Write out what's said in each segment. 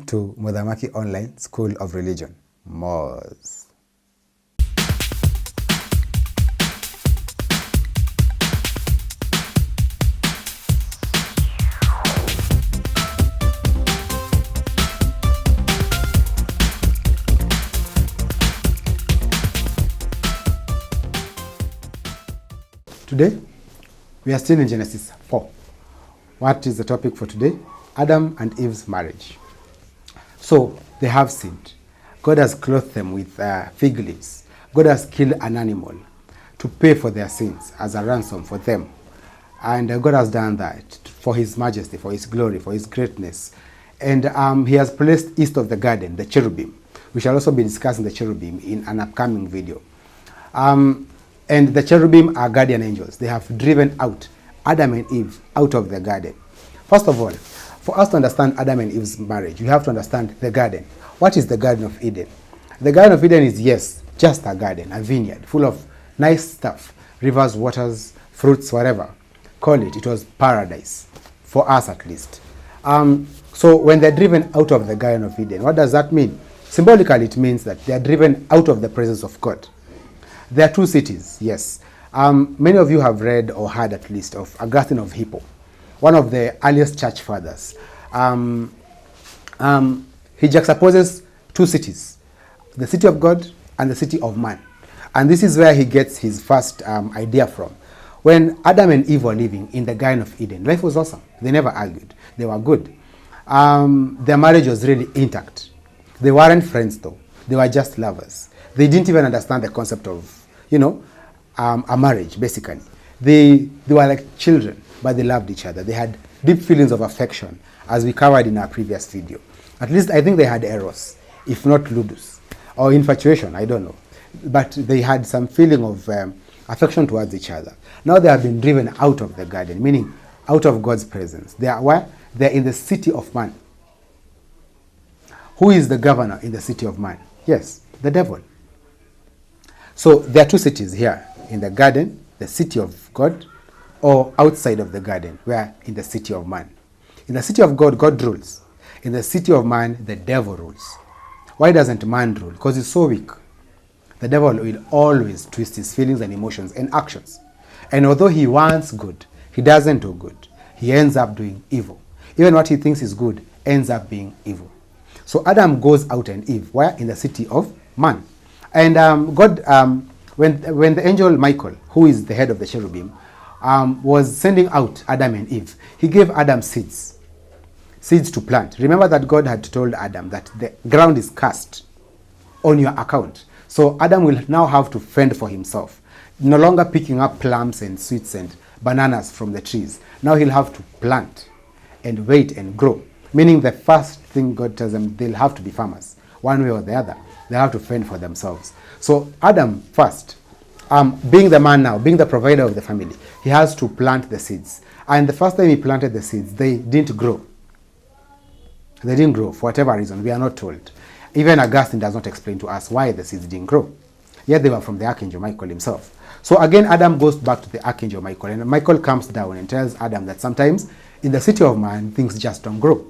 To Mudhamaki Online School of Religion, MOS. Today, we are still in Genesis 4. What is the topic for today? Adam and Eve's marriage. So, they have sinned. God has clothed them with fig leaves. God has killed an animal to pay for their sins as a ransom for them. And God has done that for His majesty, for His glory, for His greatness. And He has placed east of the garden the cherubim. We shall also be discussing the cherubim in an upcoming video. And the cherubim are guardian angels. They have driven out Adam and Eve out of the garden. First of all, for us to understand Adam and Eve's marriage, you have to understand the garden. What is the Garden of Eden? The Garden of Eden is, yes, just a garden, a vineyard, full of nice stuff. Rivers, waters, fruits, whatever. Call it. It was paradise, for us at least. So when they're driven out of the Garden of Eden, what does that mean? Symbolically, it means that they are driven out of the presence of God. There are two cities, yes. Many of you have read or heard at least of Augustine of Hippo, one of the earliest church fathers. He juxtaposes two cities, the city of God and the city of man. And this is where he gets his first idea from. When Adam and Eve were living in the Garden of Eden, life was awesome. They never argued. They were good. Their marriage was really intact. They weren't friends though. They were just lovers. They didn't even understand the concept of, a marriage, basically. They were like children, but they loved each other. They had deep feelings of affection, as we covered in our previous video. At least I think they had eros, if not ludus, or infatuation, I don't know. But they had some feeling of affection towards each other. Now they have been driven out of the garden, meaning out of God's presence. They are where? They are in the city of man. Who is the governor in the city of man? Yes, the devil. So there are two cities here, in the garden, the city of God, or outside of the garden, where in the city of man. In the city of God, God rules. In the city of man, the devil rules. Why doesn't man rule? Because he's so weak. The devil will always twist his feelings and emotions and actions. And although he wants good, he doesn't do good. He ends up doing evil. Even what he thinks is good ends up being evil. So Adam goes out and Eve, where? In the city of man. And God, when the angel Michael, who is the head of the cherubim, was sending out Adam and Eve, he gave Adam seeds to plant. Remember that God had told Adam that the ground is cursed on your account. So Adam will now have to fend for himself, no longer picking up plums and sweets and bananas from the trees. Now he'll have to plant and wait and grow, meaning the first thing God tells them, they'll have to be farmers, one way or the other. They have to fend for themselves. So Adam first, being the man now, being the provider of the family, he has to plant the seeds. And the first time he planted the seeds, they didn't grow. They didn't grow for whatever reason. We are not told. Even Augustine does not explain to us why the seeds didn't grow. Yet they were from the Archangel Michael himself. So again, Adam goes back to the Archangel Michael. And Michael comes down and tells Adam that sometimes in the city of man, things just don't grow.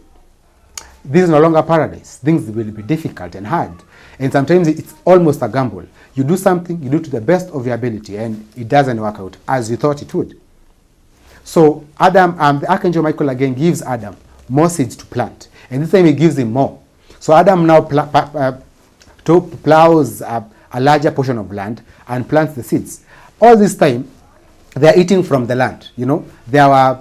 This is no longer paradise. Things will be difficult and hard. And sometimes it's almost a gamble. You do something, you do to the best of your ability, and it doesn't work out as you thought it would. So Adam, the Archangel Michael again gives Adam more seeds to plant. And this time he gives him more. So Adam now plows a larger portion of land and plants the seeds. All this time, they are eating from the land. There were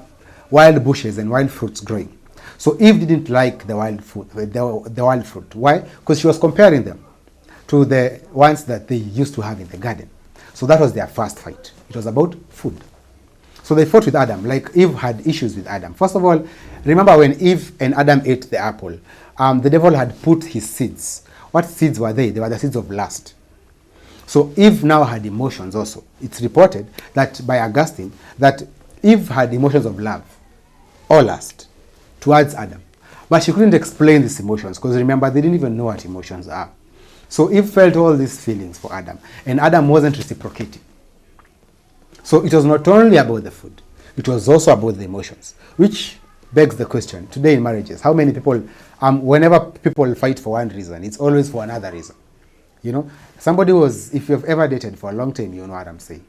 wild bushes and wild fruits growing. So Eve didn't like the wild fruit. Why? Because she was comparing them to the ones that they used to have in the garden. So that was their first fight. It was about food. So they fought with Adam, like Eve had issues with Adam. First of all, remember when Eve and Adam ate the apple, the devil had put his seeds. What seeds were they? They were the seeds of lust. So Eve now had emotions also. It's reported that by Augustine that Eve had emotions of love or lust towards Adam. But she couldn't explain these emotions because remember, they didn't even know what emotions are. So Eve felt all these feelings for Adam, and Adam wasn't reciprocating. So it was not only about the food, it was also about the emotions, which begs the question, today in marriages, how many people Whenever people fight for one reason, it's always for another reason. You know, somebody was, if you've ever dated for a long time, you know what I'm saying.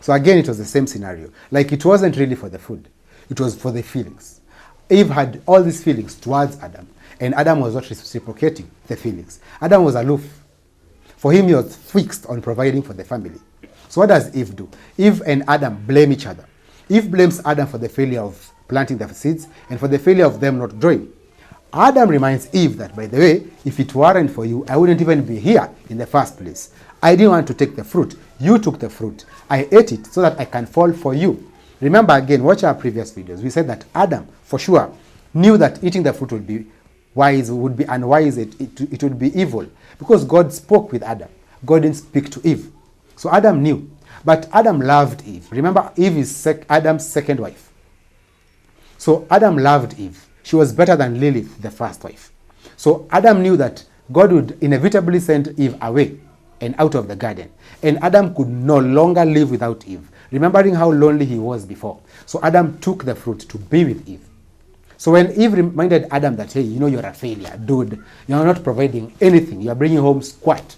So again, it was the same scenario. Like, it wasn't really for the food. It was for the feelings. Eve had all these feelings towards Adam, and Adam was not reciprocating the feelings. Adam was aloof. For him, he was fixed on providing for the family. So what does Eve do? Eve and Adam blame each other. Eve blames Adam for the failure of planting the seeds and for the failure of them not growing. Adam reminds Eve that, by the way, if it weren't for you, I wouldn't even be here in the first place. I didn't want to take the fruit. You took the fruit. I ate it so that I can fall for you. Remember again, watch our previous videos. We said that Adam, for sure, knew that eating the fruit would be wise, would be unwise, it would be evil. Because God spoke with Adam. God didn't speak to Eve. So Adam knew. But Adam loved Eve. Remember, Eve is Adam's second wife. So Adam loved Eve. She was better than Lilith, the first wife. So Adam knew that God would inevitably send Eve away and out of the garden. And Adam could no longer live without Eve, remembering how lonely he was before. So Adam took the fruit to be with Eve. So when Eve reminded Adam that, hey, you know, you're a failure, dude, you're not providing anything, you're bringing home squat.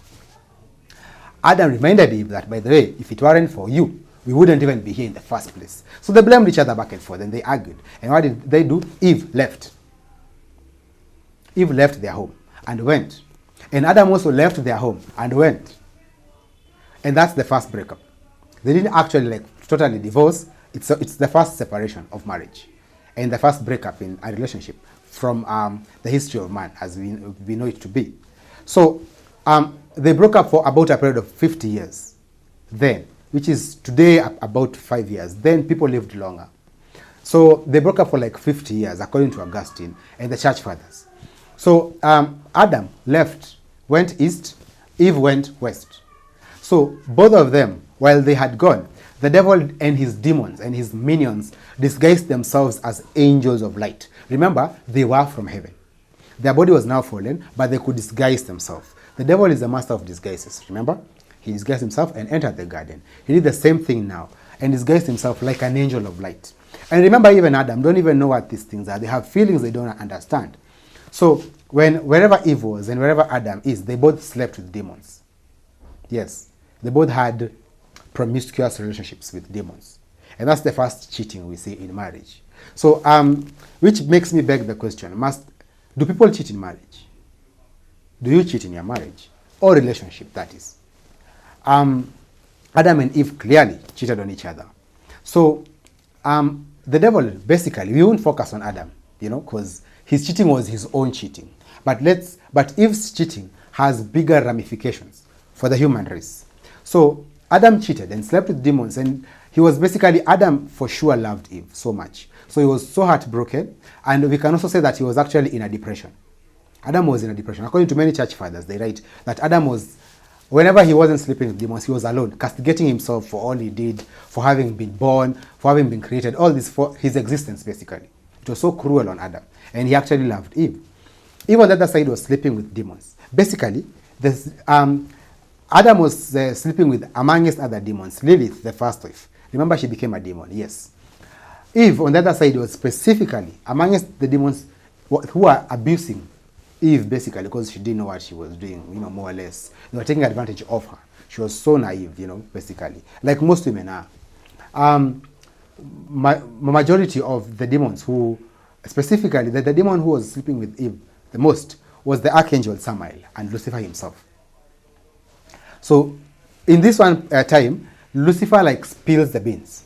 Adam reminded Eve that, by the way, if it weren't for you, we wouldn't even be here in the first place. So they blamed each other back and forth, and they argued. And what did they do? Eve left. Eve left their home and went. And Adam also left their home and went. And that's the first breakup. They didn't actually totally divorce. It's the first separation of marriage and the first breakup in a relationship from the history of man as we know it to be. So they broke up for about a period of 50 years then, which is today about 5 years. Then people lived longer. So they broke up for 50 years, according to Augustine and the church fathers. So Adam left, went east, Eve went west. So both of them, while they had gone, the devil and his demons and his minions disguised themselves as angels of light. Remember, they were from heaven. Their body was now fallen, but they could disguise themselves. The devil is the master of disguises, remember? He disguised himself and entered the garden. He did the same thing now and disguised himself like an angel of light. And remember, even Adam don't even know what these things are. They have feelings they don't understand. So wherever Eve was and wherever Adam is, they both slept with demons. Yes, they both had promiscuous relationships with demons. And that's the first cheating we see in marriage. So, which makes me beg the question, do people cheat in marriage? Do you cheat in your marriage? Or relationship, that is. Adam and Eve clearly cheated on each other. So, the devil, basically, we won't focus on Adam, because his cheating was his own cheating. But Eve's cheating has bigger ramifications for the human race. So Adam cheated and slept with demons, and he was basically, Adam for sure loved Eve so much. So he was so heartbroken, and we can also say that he was actually in a depression. Adam was in a depression. According to many church fathers, they write that Adam was, whenever he wasn't sleeping with demons, he was alone, castigating himself for all he did, for having been born, for having been created, all this for his existence, basically. It was so cruel on Adam, and he actually loved Eve. Eve on the other side was sleeping with demons. Basically, Adam was sleeping with, amongst other demons, Lilith, the first wife. Remember, she became a demon, yes. Eve on the other side was specifically amongst the demons who were abusing Eve, basically, because she didn't know what she was doing, more or less. They were taking advantage of her. She was so naive, basically, like most women are. Majority of the demons who, specifically, the demon who was sleeping with Eve the most was the archangel Samael and Lucifer himself. So in this one time, Lucifer spills the beans.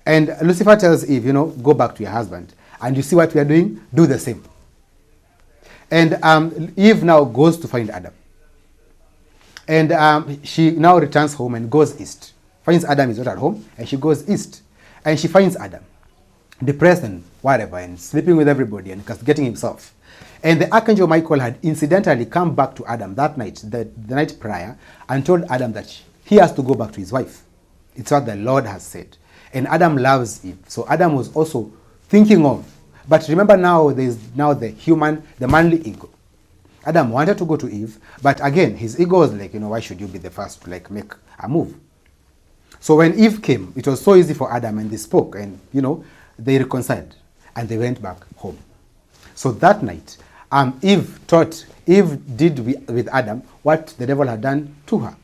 And Lucifer tells Eve, go back to your husband. And you see what we are doing? Do the same. And Eve now goes to find Adam. And she now returns home and goes east. Finds Adam is not at home, and she goes east. And she finds Adam, depressed and whatever, and sleeping with everybody and castigating himself. And the Archangel Michael had incidentally come back to Adam that night, the night prior, and told Adam that he has to go back to his wife. It's what the Lord has said. And Adam loves Eve. So Adam was also thinking of, but remember now, there's now the manly ego. Adam wanted to go to Eve, but again, his ego was like, why should you be the first to make a move? So when Eve came, it was so easy for Adam, and they spoke, and they reconciled, and they went back home. So that night, Eve did with Adam what the devil had done to her.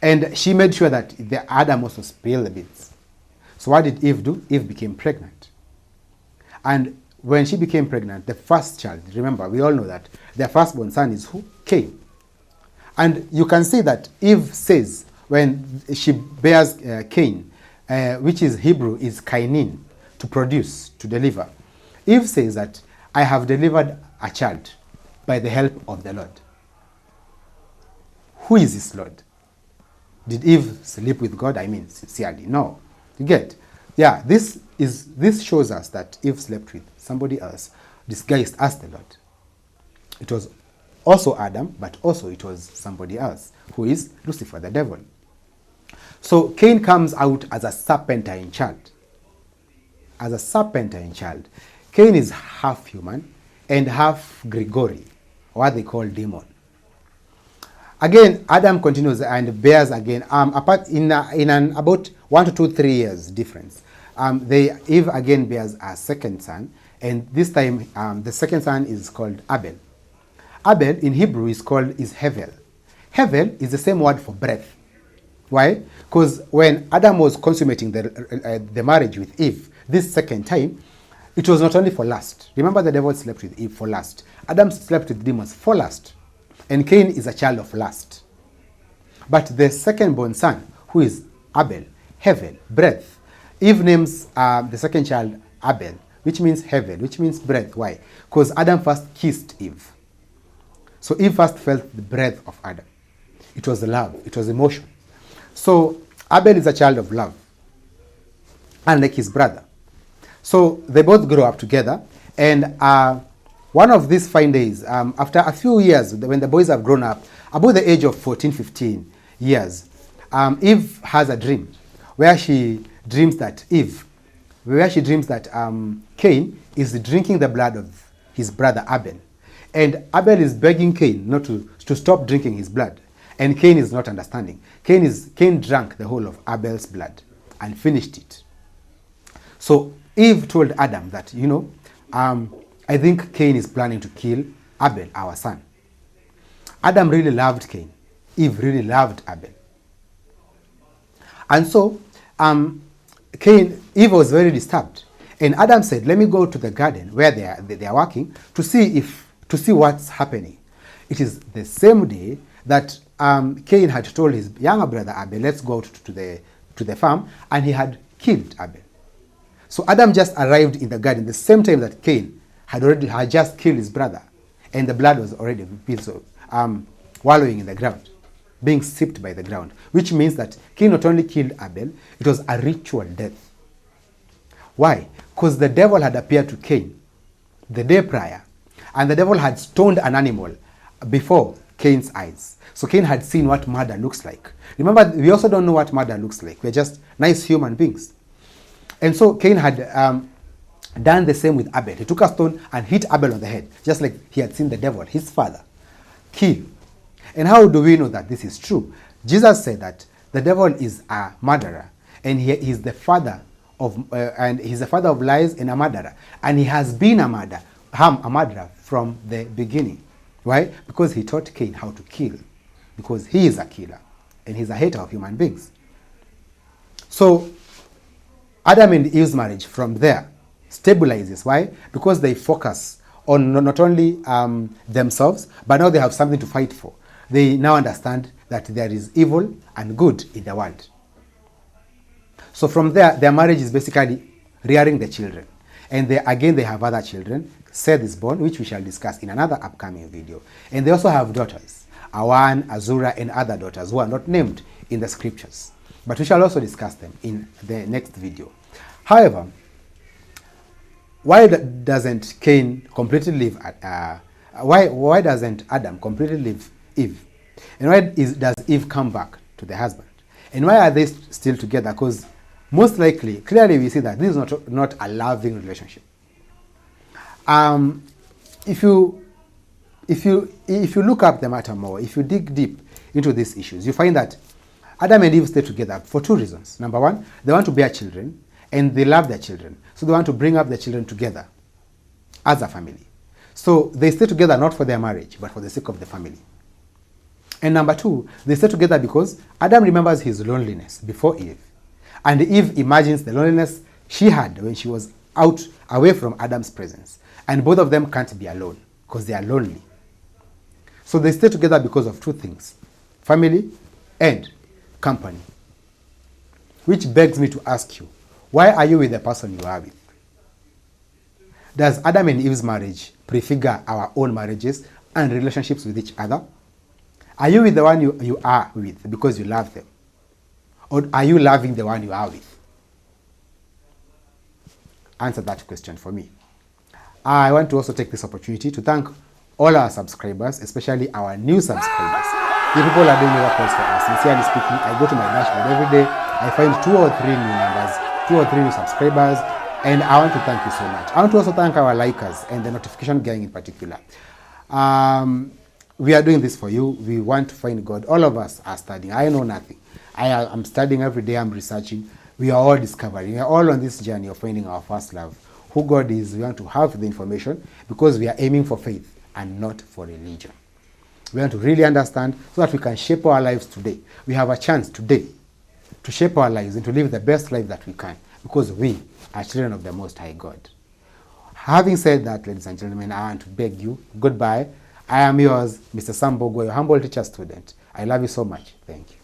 And she made sure that Adam also spilled the beans. So what did Eve do? Eve became pregnant. And when she became pregnant, the first child, remember, we all know that their firstborn son is who? Cain. And you can see that Eve says, when she bears Cain, which is Hebrew, is kainin, to produce, to deliver. Eve says that, I have delivered a child by the help of the Lord. Who is this Lord? Did Eve sleep with God? I mean, sincerely, no. You get? Yeah, this shows us that Eve slept with somebody else, disguised as the Lord. It was also Adam, but also it was somebody else, who is Lucifer, the devil. So Cain comes out as a serpentine child. As a serpentine child. Cain is half human and half Gregory, or what they call demon. Again, Adam continues and bears again, apart in about 1 to 2, 3 years difference. Eve again bears a second son, and this time the second son is called Abel. Abel in Hebrew is Hevel. Hevel is the same word for breath. Why? Because when Adam was consummating the marriage with Eve this second time, it was not only for lust. Remember, the devil slept with Eve for lust. Adam slept with demons for lust. And Cain is a child of lust. But the second born son, who is Abel, Hevel, breath, Eve names the second child Abel, which means Hevel, which means breath. Why? Because Adam first kissed Eve. So Eve first felt the breath of Adam. It was love. It was emotion. So Abel is a child of love, unlike his brother. So they both grow up together, and one of these fine days, after a few years, when the boys have grown up, about the age of 14, 15 years, Eve has a dream where she dreams that Cain is drinking the blood of his brother Abel. And Abel is begging Cain not to stop drinking his blood. And Cain is not understanding. Cain drank the whole of Abel's blood and finished it. So Eve told Adam that, I think Cain is planning to kill Abel, our son. Adam really loved Cain. Eve really loved Abel. And so Eve was very disturbed. And Adam said, let me go to the garden where they are working to see what's happening. It is the same day that Cain had told his younger brother Abel, let's go to the farm, and he had killed Abel. So Adam just arrived in the garden the same time that Cain had just killed his brother, and the blood was already wallowing in the ground, being sipped by the ground, which means that Cain not only killed Abel, it was a ritual death. Why? Because the devil had appeared to Cain the day prior, and the devil had stoned an animal before Cain's eyes. So Cain had seen what murder looks like. Remember, we also don't know what murder looks like. We're just nice human beings. And so Cain had done the same with Abel. He took a stone and hit Abel on the head, just like he had seen the devil, his father, kill. And how do we know that this is true? Jesus said that the devil is a murderer, and he's the father of lies and a murderer, and he has been a murderer from the beginning. Why? Because he taught Cain how to kill, because he is a killer and he's a hater of human beings. So Adam and Eve's marriage from there stabilizes. Why? Because they focus on not only themselves, but now they have something to fight for. They now understand that there is evil and good in the world. So from there, their marriage is basically rearing the children. And they have other children. Seth is born, which we shall discuss in another upcoming video. And they also have daughters, Awan, Azura, and other daughters who are not named in the scriptures. But we shall also discuss them in the next video. However, why doesn't Cain completely leave? Why doesn't Adam completely leave Eve? And why does Eve come back to the husband? And why are they still together? Because most likely, clearly we see that this is not a loving relationship. If you look up the matter more, if you dig deep into these issues, you find that Adam and Eve stay together for two reasons. Number one, they want to bear children, and they love their children. So they want to bring up their children together as a family. So they stay together not for their marriage, but for the sake of the family. And number two, they stay together because Adam remembers his loneliness before Eve. And Eve imagines the loneliness she had when she was out, away from Adam's presence. And both of them can't be alone because they are lonely. So they stay together because of two things: family and company. Which begs me to ask you, why are you with the person you are with? Does Adam and Eve's marriage prefigure our own marriages and relationships with each other? Are you with the one you are with because you love them? Or are you loving the one you are with? Answer that question for me. I want to also take this opportunity to thank all our subscribers, especially our new subscribers. You people are doing miracles for us. Sincerely speaking, I go to my dashboard every day, I find 2 or 3 new numbers, 2 or 3 new subscribers, and I want to thank you so much. I want to also thank our likers and the notification gang in particular. We are doing this for you. We want to find God. All of us are studying. I know nothing. I'm studying every day. I'm researching. We are all discovering. We are all on this journey of finding our first love. Who God is, we want to have the information because we are aiming for faith and not for religion. We want to really understand so that we can shape our lives today. We have a chance today to shape our lives and to live the best life that we can because we are children of the Most High God. Having said that, ladies and gentlemen, I want to beg you, goodbye. I am yours, Mr. Mbugua, your humble teacher student. I love you so much. Thank you.